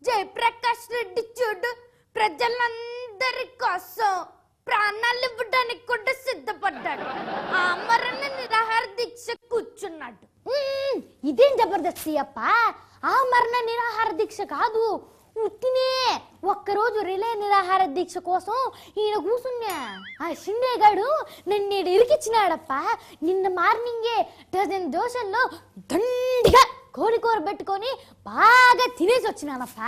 జయప్రకాష్ రెడ్డి చూడు ప్రజలందరి కోసం ప్రాణాలు ఇవ్వడానికి కూడా సిద్ధపడ్డాడు. ఆమరణ నిరాహార దీక్ష కూర్చున్నాడు. ఇదేం జబర్దస్తి అప్ప, ఆమరణ నిరాహార దీక్ష కాదు, ఉట్టినే ఒక్కరోజు రిలే నిరాహార దీక్ష కోసం ఈయన కూర్చున్నా. ఆ షిండే గాడు నన్ను ఇరికిచ్చినాడప్ప. నిన్న మార్నింగే డజన్ దోశల్లో దండిగా కోడికూర పెట్టుకొని బాగా తినేసి వచ్చినానప్ప.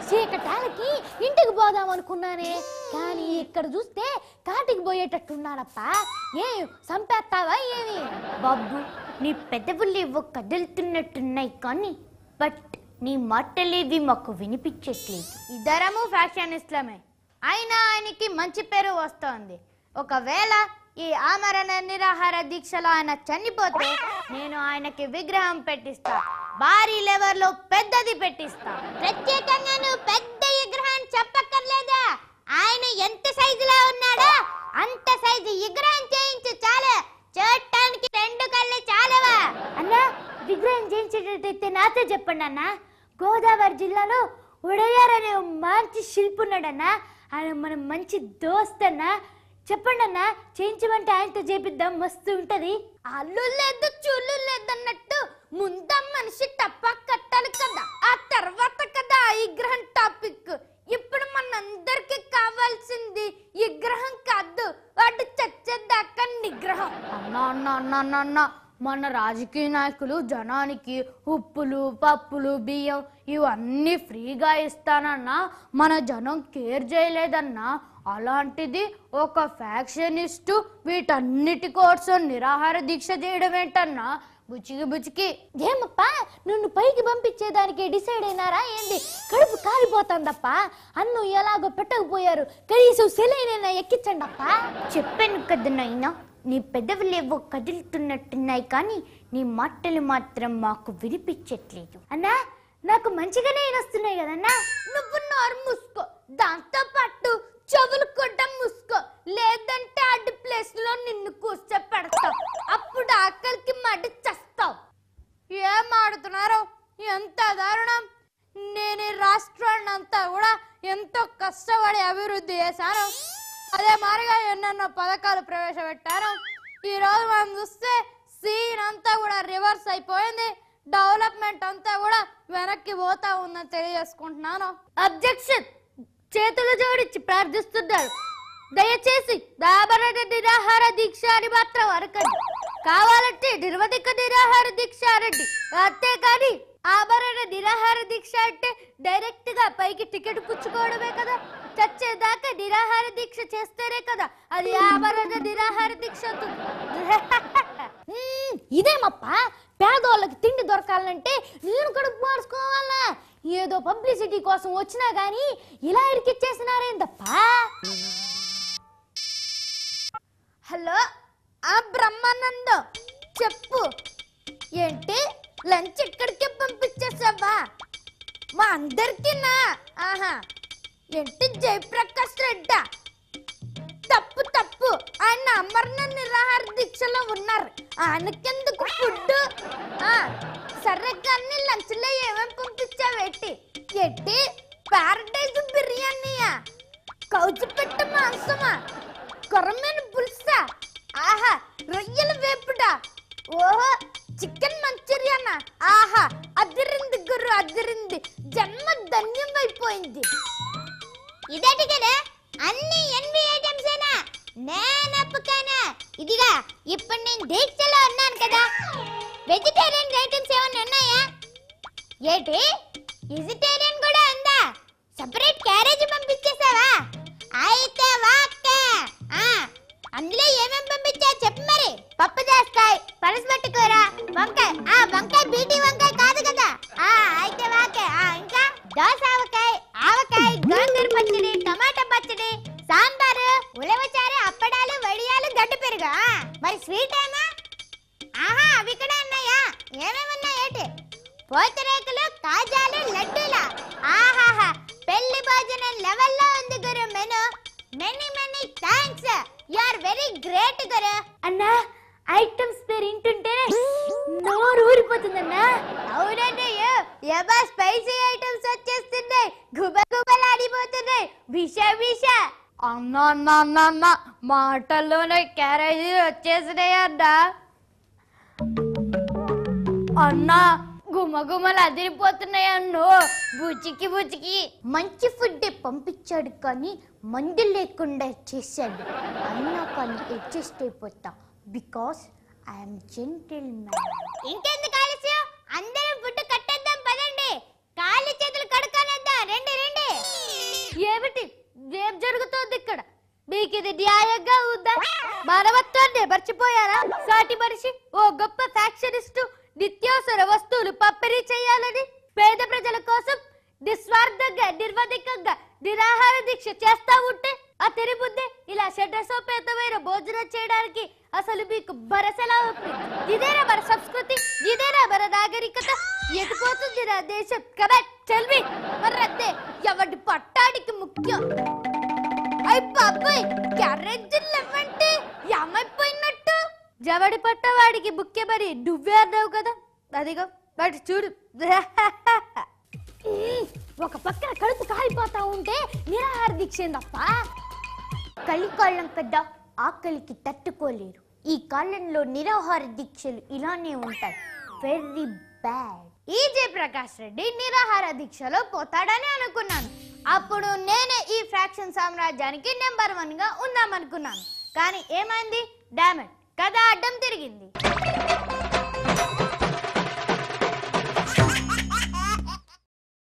చీకటాలకి ఇంటికి పోదాం అనుకున్నానే, కానీ ఇక్కడ చూస్తే కాటికి పోయేటట్టున్నాడప్ప. ఏం సంపేస్తావా ఏమి? బాబు, నీ పెదవులేవో కదులుతున్నట్టున్నాయి, కానీ బట్ నీ మాటలేవి మాకు వినిపించట్లేదు. ఇద్దరము ఫ్యాక్షనిస్టులమే, అయినా ఆయనకి మంచి పేరు వస్తోంది. ఒకవేళ ఈ ఆమరణ నిరాహార దీక్షలో ఆయన చనిపోతే నేను ఆయనకి విగ్రహం పెట్టిస్తా, భారీ లెవెల్ లో పెద్దది పెట్టిస్తా. ప్రత్యేకంగా నువ్వు పెద్ద విగ్రహం చెప్పక్కర్లేదా? ఆయన ఎంత సైజులో ఉన్నాడో అంత సైజు విగ్రహం చేయించు చాలు. చూడటానికి 2 కళ్ళు చాలవా? అన్నా, విగ్రహం చేయించేటట్టయితే నాతో చెప్పండి అన్న. గోదావరి జిల్లాలో ఉడయార్ అనే మంచి శిల్పి ఉన్నాడన్నా, ఆయన మన మంచి దోస్త్ అన్న. చెప్పండి అన్న, చేయించమంటే ఆయనతో చేపిద్దాం, మస్తు ఉంటది. అల్లు లేదు చూలు లేదన్నట్టు ముందా మనిషి టప్పా కట్టాలి కదా, ఆ తర్వాత కదా ఆ విగ్రహం టాపిక్. ఇప్పుడు మనందరికి కావాల్సింది విగ్రహం కాదు, వాడు చచ్చేదాకా నిగ్రహం. అన్నా అన్నా అన్నా అన్నా అన్నా, మన రాజకీయ నాయకులు జనానికి ఉప్పులు పప్పులు బియ్యం ఇవన్నీ ఫ్రీగా ఇస్తానన్నా మన జనం కేర్ చేయలేదన్నా. అలాంటిది ఒక ఫ్యాక్షనిస్టు వీటన్నిటి కోసం నిరాహార దీక్ష చేయడం ఏంటన్నా? బుచికి బుచికి. ఏమప్పా, నిన్ను పైకి పంపించేదానికి డిసైడ్ అయినారా ఏంది? కడుపు కాలిపోతుందప్ప. అన్ను ఎలాగో పెట్టకపోయారు, కనీసం సెలైనా ఎక్కించండి అప్ప. చెప్పాను కదా నాయనా, నీ పెదవులేవో కదులుతున్నట్టున్నాయి, కానీ నీ మాటలు మాత్రం మాకు వినిపించట్లేదు. అన్నా, నాకు మంచిగానే వస్తున్నాయి కదన్నా. నువ్వు నోరు మూసుకో, దాంతో పాటు చెవులు కూడా మూసుకో, లేదంటే అడ్డు ప్లేస్ లో నిన్ను కూర్చోపెడతావు. అప్పుడు ఆకలికి మడి చస్తావు. ఏం ఆడుతున్నారు? ఎంత దారుణం! నేను ఈ రాష్ట్రాన్ని అంతా కూడా ఎంతో కష్టపడి అభివృద్ధి చేశాను, అదే మారిగా ఎన్నెన్నో పథకాలు ప్రవేశపెట్టాను. ఈ రోజు మనం చూస్తే సీన్ అంతా కూడా రివర్స్ అయిపోయింది, డెవలప్మెంట్ అంతా కూడా వెనక్కి పోతా ఉందని తెలియజేసుకుంటున్నాను. అబ్జెక్షన్! చేతులు జోడించి ప్రార్థిస్తున్నారు, దయచేసి ఆమరణ నిరాహార దీక్ష అని మాత్రం అరకండి. కావాలంటే నిర్వధిక నిరాహార దీక్ష అనండి, అంతేకాని ఆమరణ నిరాహార దీక్ష అంటే డైరెక్ట్ గా పైకి టికెట్ పుచ్చుకోవడమే కదా. చచ్చేదాకా నిరాహార దీక్ష చేస్తేనే కదా అది ఆమరణ నిరాహార దీక్ష అవుతుంది. ఇదేమప్ప, పేదోళ్ళకి తిండి దొరకాలంటే నేను కడుపు మార్చుకోవాలా? ఏదో పబ్లిసిటీ కోసం వచ్చినా గానీ ఇలా ఇరికిచ్చేసినారేందప్ప. హలో, ఆ బ్రహ్మానందం చెప్పు, ఏంటి లంచ్ ఇక్కడికే పంపించేసావా? మా అందరికీ నా ఆహా, ఏంటి జయప్రకాష్ రెడ్డా? తప్పు తప్పు, ఆయన అమరణ నిరాహార దీక్షలో ఉన్నారు, ఆయనకెందుకు ఫుడ్? సరే కానీ లంచ్ లో ఏమేమి పంపించావేటి? ఏంటి పారడైజ్ బిర్యానీయా, కౌజు పెట్ట మాంసమా, కొరమైన పులుసా, ఆహా రొయ్యల వేపుడా, ఓహో చికెన్ మంచూరియానా, ఆహా అదిరింది గురు అదిరింది, జన్మ ధన్యం అయిపోయింది. ఇదేంటి కదా అన్ని ఎన్వి ఐటమ్స్ ఏనా? నేనప్పుకానా? ఇదిగా ఇప్పుడు నేను దీక్షలో ఉన్నాను కదా, వెజిటేరియన్ ఐటమ్స్ ఏమైనా ఉన్నాయా? ఏంటి వెజిటేరియన్ కూడా ఉందా? సెపరేట్ క్యారేజ్ పంపించేసావా? అయితే వాక్కే. అందులో ఏమేమి పంపించా చెప్పు మరి. పప్పు దోసకాయ, పనసపట్టు కూర, వంకాయ. వంకాయ బీటీ వంకాయ కాదు కదా. అయితే వాకే. ఇంకా దోస ఆవకాయ, ఆవకాయ, గోంగూర పచ్చడి, టమాటా పచ్చడి, సాంబారు, ఉలవచారు, అప్పడాలు, వడియాలు, గడ్డ పెరుగు. మరి స్వీట్ ఏమా? అవి కూడా ఉన్నాయా? ఏమేమి ఉన్నాయేటి? పూతరేకులు, కాజాలు, లడ్డూలా. ఆహాహా, పెళ్లి భోజనం లెవెల్లో ఉంది గురు menu. Many many thanks, you are very great గురు. అన్నా, ఐటమ్స్ పేరు వింటుంటే నోరు ఊరిపోతుందన్నా. అవునండి, ఏమా స్పైసీ ఐటమ్స్ వచ్చేస్తున్నాయి, గుబగుబలాడిపోతున్నాయి. విష అన్న మాటల్లోనే క్యారేజీ వచ్చేసినాయి అన్నా గుమగుమలు అదిరిపోతున్నాయి అన్నో. బుచికి మంచి ఫుడ్ పంపించాడు కానీ మందు లేకుండా చేశాడు. అయినా కానీ అడ్జస్ట్ అయిపోతా బికాస్ ఐఎమ్ జెంటిల్ మ్యాన్. ఇంకెందుకు ఆలస్యం, అందరం ఫుడ్ కట్టేద్దాం పదండి. కాళ్ళు చేతులు కడుక్కొనేద్దాం, రండి రండి. ఏమిటి ఏం జరుగుతోంది ఇక్కడ? మీకు ఇది న్యాయంగా ఉందా? మానవత్వాన్ని మర్చిపోయారా? సాటి మనిషి ఓ గొప్ప ఫ్యాక్షనిస్టు నిత్యావసర వస్తువులు పంపిణీ చేయాలని పేద ప్రజల కోసం నిస్వార్థంగా నిర్వధికంగా నిరాహార దీక్ష చేస్తా ఉంటే అతని ముందే ఇలా షడ్రసోపేతమైన భోజనం చేయడానికి అసలు మీకు భరసలా ఉంది? ఇదేనా మన సంస్కృతి? ఇదేనా మన నాగరికత? ఎటుపోతుంది నా దేశం? కరెక్ట్ చెల్వి మర్రద్దే ఎవడి పట్టాడికి ముఖ్యం. అయ్ బాబాయ్ క్యారేజీలు ఇవ్వండి ఏమైపోయినట్టు. జవడి పట్టవాడికి ముఖ్యమని నువ్వే అన్నావు కదా, అదిగో వాటి చూడు. ఒక పక్కన కడుపు కాలిపోతా ఉంటే నిరాహార దీక్ష ఏందప్ప? కలికాలం కదా, ఆకలికి తట్టుకోలేరు. ఈ కాలంలో నిరాహార దీక్షలు ఇలానే ఉంటాయి. Very bad. ఈ జయప్రకాష్ రెడ్డి నిరాహార దీక్షలో పోతాడని అనుకున్నాను. అప్పుడు నేనే ఈ ఫ్రాక్షన్ సామ్రాజ్యానికి నెంబర్ 1 గా ఉందామనుకున్నాను. కానీ ఏమైంది? డామేజ్ కథ అడ్డం తిరిగింది.